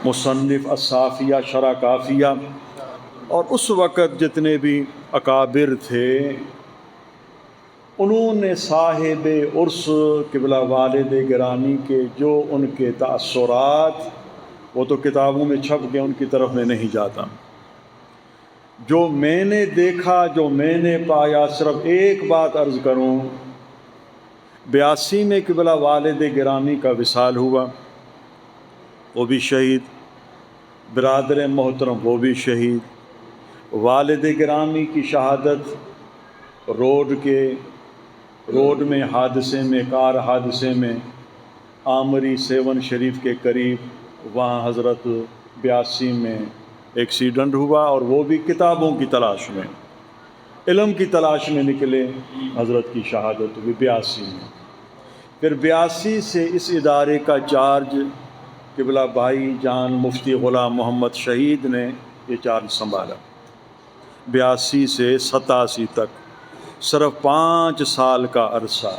مصنف الصافیہ شرح کافیہ، اور اس وقت جتنے بھی اکابر تھے انہوں نے صاحب عرس قبلہ والد گرامی کے جو ان کے تأثرات، وہ تو کتابوں میں چھپ گئے، ان کی طرف میں نہیں جاتا، جو میں نے دیکھا، جو میں نے پایا، صرف ایک بات عرض کروں، 82 میں قبلہ والد گرامی کا وصال ہوا، وہ بھی شہید، برادر محترم وہ بھی شہید، والد گرامی کی شہادت روڈ میں حادثے میں، کار حادثے میں، آمری 7 شریف کے قریب، وہاں حضرت 82 میں ایکسیڈنٹ ہوا، اور وہ بھی کتابوں کی تلاش میں، علم کی تلاش میں نکلے، حضرت کی شہادت ہوئی 82 میں۔ پھر 82 سے اس ادارے کا چارج قبلہ بھائی جان مفتی غلام محمد شہید نے یہ چارج سنبھالا، 82 سے 87 تک، صرف 5 سال کا عرصہ،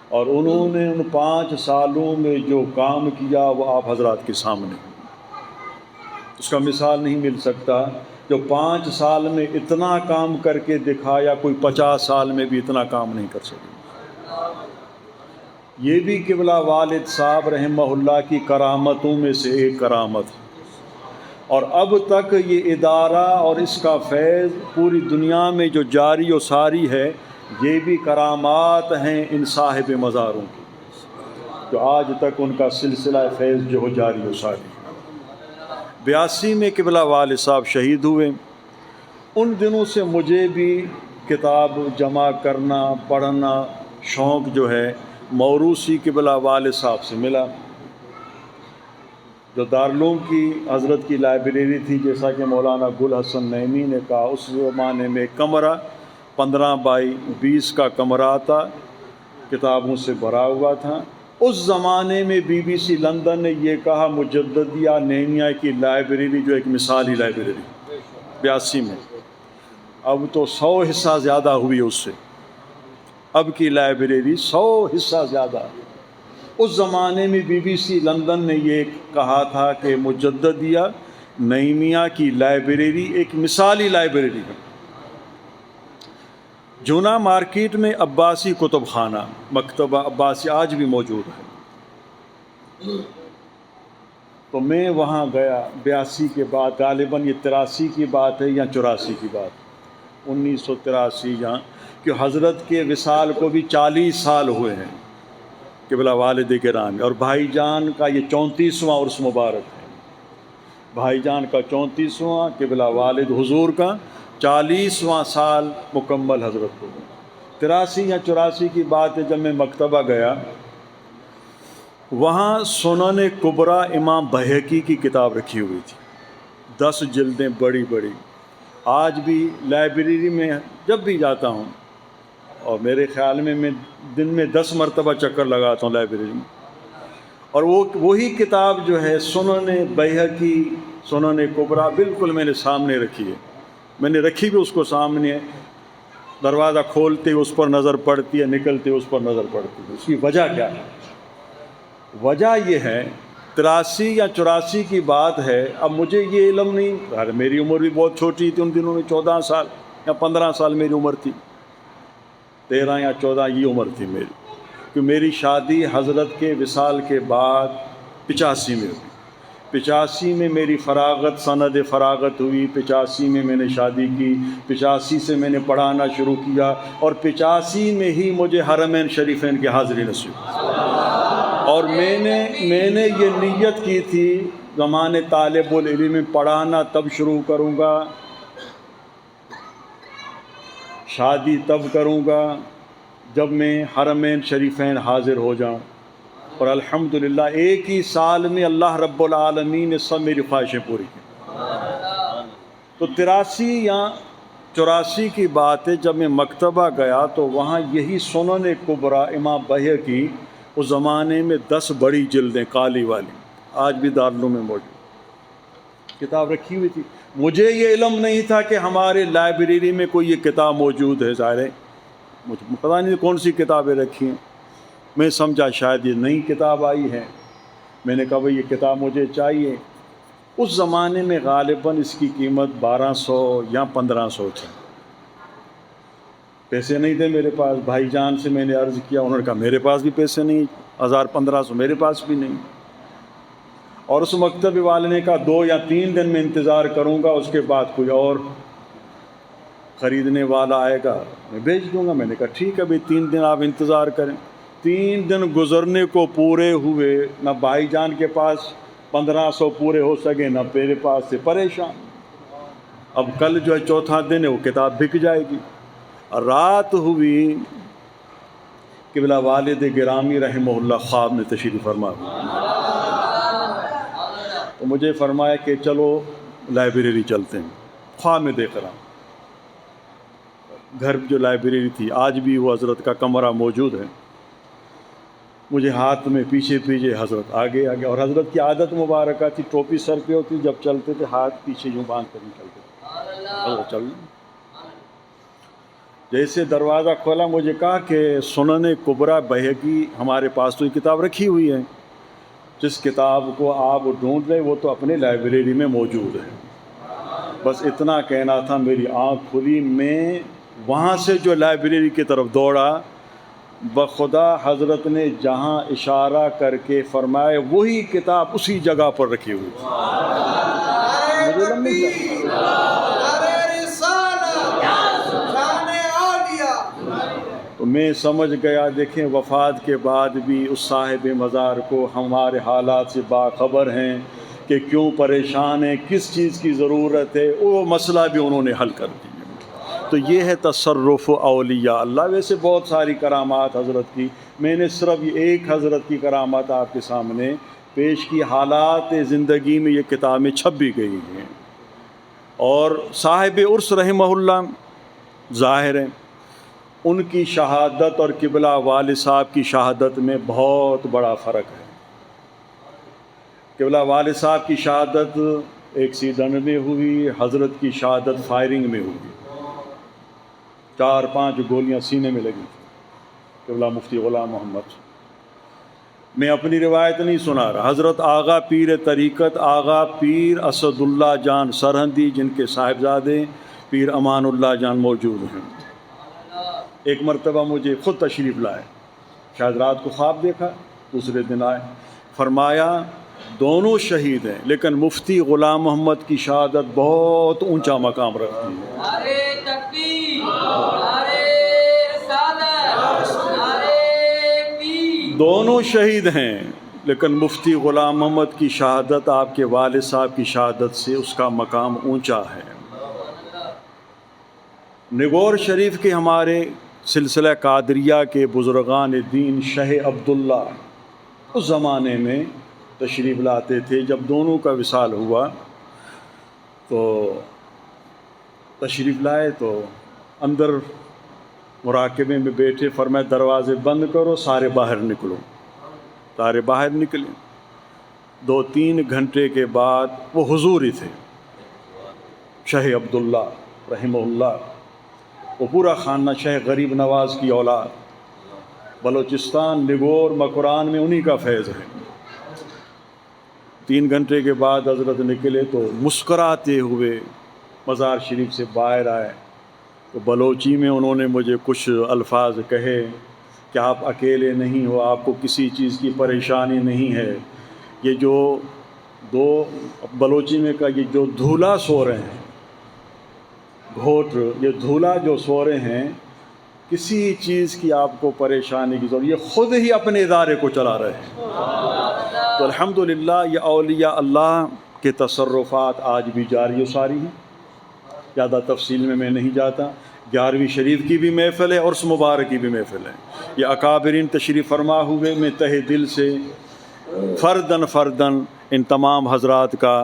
اور انہوں نے ان 5 سالوں میں جو کام کیا وہ آپ حضرات کے سامنے، اس کا مثال نہیں مل سکتا۔ جو 5 سال میں اتنا کام کر کے دکھایا، کوئی 50 سال میں بھی اتنا کام نہیں کر سکے۔ یہ بھی قبلہ والد صاحب رحمہ اللہ کی کرامتوں میں سے ایک کرامت، اور اب تک یہ ادارہ اور اس کا فیض پوری دنیا میں جو جاری و ساری ہے، یہ بھی کرامات ہیں ان صاحب مزاروں کی، جو آج تک ان کا سلسلہ فیض جو جاری و ساری۔ 82 میں قبلہ والد صاحب شہید ہوئے۔ ان دنوں سے مجھے بھی کتاب جمع کرنا، پڑھنا شوق جو ہے موروثی قبلہ والد صاحب سے ملا، جو دارالعلوم کی حضرت کی لائبریری تھی، جیسا کہ مولانا گل حسن نعیمی نے کہا، اس زمانے میں کمرہ 15 بائی 20 کا کمرہ تھا، کتابوں سے بھرا ہوا تھا۔ اس زمانے میں BBC لندن نے یہ کہا مجددیہ نعیمیہ کی لائبریری جو ایک مثالی لائبریری 82 میں، اب تو 100 حصہ زیادہ ہوئی اس سے، اب کی لائبریری 100 حصہ زیادہ۔ اس زمانے میں BBC لندن نے یہ کہا تھا کہ مجددیہ نعیمیہ کی لائبریری ایک مثالی لائبریری ہے۔ جونا مارکیٹ میں عباسی کتب خانہ، مکتبہ عباسی آج بھی موجود ہے، تو میں وہاں گیا 82 کے بعد، غالباً یہ 83 کی بات ہے یا 84 کی بات، 1983 جہاں کہ حضرت کے وصال کو بھی 40 سال ہوئے ہیں قبلہ والد گرامی، اور بھائی جان کا یہ 34واں عرس مبارک ہے، بھائی جان کا 34واں، قبلہ والد حضور کا 40واں سال مکمل حضرت کو۔ 83 یا 84 کی بات ہے، جب میں مکتبہ گیا، وہاں سنن کبریٰ امام بہقی کی کتاب رکھی ہوئی تھی، 10 جلدیں بڑی بڑی۔ آج بھی لائبریری میں جب بھی جاتا ہوں، اور میرے خیال میں دن میں 10 مرتبہ چکر لگاتا ہوں لائبریری میں، اور وہی کتاب جو ہے سنن بہقی، سنن کبریٰ، بالکل میں نے سامنے رکھی ہے، میں نے رکھی بھی اس کو سامنے، دروازہ کھولتے اس پر نظر پڑتی ہے، نکلتے اس پر نظر پڑتی ہے۔ اس کی وجہ کیا ہے؟ وجہ یہ ہے، 83 یا 84 کی بات ہے، اب مجھے یہ علم نہیں، میری عمر بھی بہت چھوٹی تھی ان دنوں میں، 14 سال یا 15 سال میری عمر تھی، 13 یا 14 یہ عمر تھی میری، کہ میری شادی حضرت کے وصال کے بعد 85 میں ہوئی۔ 85 میں میری فراغت، سند فراغت ہوئی، 85 میں نے شادی کی، 85 سے میں نے پڑھانا شروع کیا، اور 85 میں ہی مجھے حرمین شریفین کی حاضری نصیب ہوئی، اور میں نے یہ نیت کی تھی زمانے طالب العلم میں پڑھانا تب شروع کروں گا، شادی تب کروں گا جب میں حرمین شریفین حاضر ہو جاؤں، اور الحمدللہ ایک ہی سال میں اللہ رب العالمین نے سب میری خواہشیں پوری کی۔ تو 83 یا 84 کی بات ہے، جب میں مکتبہ گیا تو وہاں یہی سنن کبریٰ امام بہقی، اس زمانے میں 10 بڑی جلدیں کالی والی، آج بھی دارالعلوم میں موجود، کتاب رکھی ہوئی تھی۔ مجھے یہ علم نہیں تھا کہ ہمارے لائبریری میں کوئی یہ کتاب موجود ہے، ظاہر ہے مجھے پتہ نہیں کون سی کتابیں رکھی ہیں، میں سمجھا شاید یہ نئی کتاب آئی ہے، میں نے کہا بھئی یہ کتاب مجھے چاہیے، اس زمانے میں غالباً اس کی قیمت 1200 یا 1500 تھی. پیسے نہیں تھے میرے پاس. بھائی جان سے میں نے عرض کیا, انہوں نے کہا میرے پاس بھی پیسے نہیں, 1000-1500 میرے پاس بھی نہیں. اور اس مکتب والے نے کہا 2 یا 3 دن میں انتظار کروں گا, اس کے بعد کوئی اور خریدنے والا آئے گا میں بیچ دوں گا. میں نے کہا ٹھیک ہے بھائی 3 دن آپ انتظار کریں. 3 دن گزرنے کو پورے ہوئے, نہ بھائی جان کے پاس 1500 پورے ہو سکے, نہ میرے پاس. سے پریشان. اب کل جو ہے چوتھا دن ہے, وہ کتاب بک جائے گی. رات ہوئی, قبلہ والد گرامی رحمہ اللہ خواب میں تشریف فرما. تو مجھے فرمایا کہ چلو لائبریری چلتے ہیں. خواب میں دیکھ رہا ہوں گھر جو لائبریری تھی, آج بھی وہ حضرت کا کمرہ موجود ہے. مجھے ہاتھ میں پیچھے پیچھے حضرت آگے آگے, اور حضرت کی عادت مبارکہ تھی, ٹوپی سر پہ ہوتی, جب چلتے تھے ہاتھ پیچھے یوں باندھ کر نکلتے تھے. چل جیسے دروازہ کھولا, مجھے کہا کہ سنن کبریٰ بہقی ہمارے پاس تو یہ کتاب رکھی ہوئی ہے, جس کتاب کو آپ ڈھونڈ رہے وہ تو اپنے لائبریری میں موجود ہے. بس اتنا کہنا تھا, میری آنکھ کھلی. میں وہاں سے جو لائبریری کی طرف دوڑا, بخدا حضرت نے جہاں اشارہ کر کے فرمائے وہی کتاب اسی جگہ پر رکھی ہوئی تھی. تو میں سمجھ گیا, دیکھیں وفات کے بعد بھی اس صاحب مزار کو ہمارے حالات سے باخبر ہیں کہ کیوں پریشان ہیں, کس چیز کی ضرورت ہے, وہ مسئلہ بھی انہوں نے حل کر دیا. تو یہ ہے تصرف اولیاء اللہ. ویسے بہت ساری کرامات حضرت کی, میں نے صرف ایک حضرت کی کرامات آپ کے سامنے پیش کی. حالات زندگی میں یہ کتابیں چھپ بھی گئی ہیں. اور صاحب عرس رحمہ اللہ ظاہر ہیں, ان کی شہادت اور قبلہ والد صاحب کی شہادت میں بہت بڑا فرق ہے. قبلہ والد صاحب کی شہادت ایک سیدن میں ہوئی, حضرت کی شہادت فائرنگ میں ہوئی. 4-5 گولیاں سینے میں لگی تھیں. قبلہ مفتی غلام محمد. میں اپنی روایت نہیں سنا رہا, حضرت آغا پیر طریقت آغا پیر اسد اللہ جان سرہندی, جن کے صاحبزادے پیر امان اللہ جان موجود ہیں, ایک مرتبہ مجھے خود تشریف لائے. شاید رات کو خواب دیکھا, دوسرے دن آئے. فرمایا دونوں شہید ہیں, لیکن مفتی غلام محمد کی شہادت بہت اونچا مقام رکھتی ہے. دونوں شہید ہیں, لیکن مفتی غلام محمد کی شہادت آپ کے والد صاحب کی شہادت سے اس کا مقام اونچا ہے. نگور شریف کے ہمارے سلسلہ قادریہ کے بزرگان دین شہ عبداللہ اس زمانے میں تشریف لاتے تھے. جب دونوں کا وصال ہوا تو تشریف لائے تو اندر مراقبے میں بیٹھے. فرمایا دروازے بند کرو, سارے باہر نکلو. سارے باہر نکلے. 2-3 گھنٹے کے بعد وہ حضور ہی تھے, شہ عبداللہ رحمہ اللہ. وہ پورا خانہ شہ غریب نواز کی اولاد, بلوچستان نگور مکران میں انہی کا فیض ہے. 3 گھنٹے کے بعد حضرت نکلے تو مسکراتے ہوئے مزار شریف سے باہر آئے. تو بلوچی میں انہوں نے مجھے کچھ الفاظ کہے کہ آپ اکیلے نہیں ہو, آپ کو کسی چیز کی پریشانی نہیں ہے. یہ جو دو بلوچی میں کا یہ جو دھولا سو رہے ہیں, گھوٹ, یہ دھولا جو سو رہے ہیں, کسی چیز کی آپ کو پریشانی کی ضرورت, یہ خود ہی اپنے ادارے کو چلا رہے ہیں. تو الحمدللہ یہ اولیاء اللہ کے تصرفات آج بھی جاری و ساری ہیں. زیادہ تفصیل میں نہیں جاتا. 11ویں شریف کی بھی محفل ہے اور اس مبارک کی بھی محفل ہے. یہ اکابرین تشریف فرما ہوئے, میں تہ دل سے فردن فردن ان تمام حضرات کا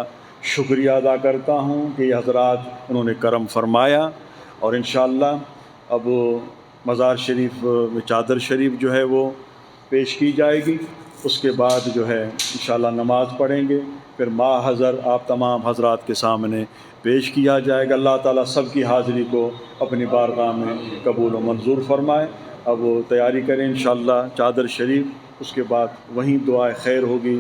شکریہ ادا کرتا ہوں کہ یہ حضرات انہوں نے کرم فرمایا. اور انشاءاللہ اب مزار شریف میں چادر شریف جو ہے وہ پیش کی جائے گی. اس کے بعد جو ہے انشاءاللہ نماز پڑھیں گے, پھر ماحضر آپ تمام حضرات کے سامنے پیش کیا جائے گا. اللہ تعالیٰ سب کی حاضری کو اپنی بارگاہ میں قبول و منظور فرمائے. اب وہ تیاری کریں انشاءاللہ چادر شریف, اس کے بعد وہیں دعائے خیر ہوگی.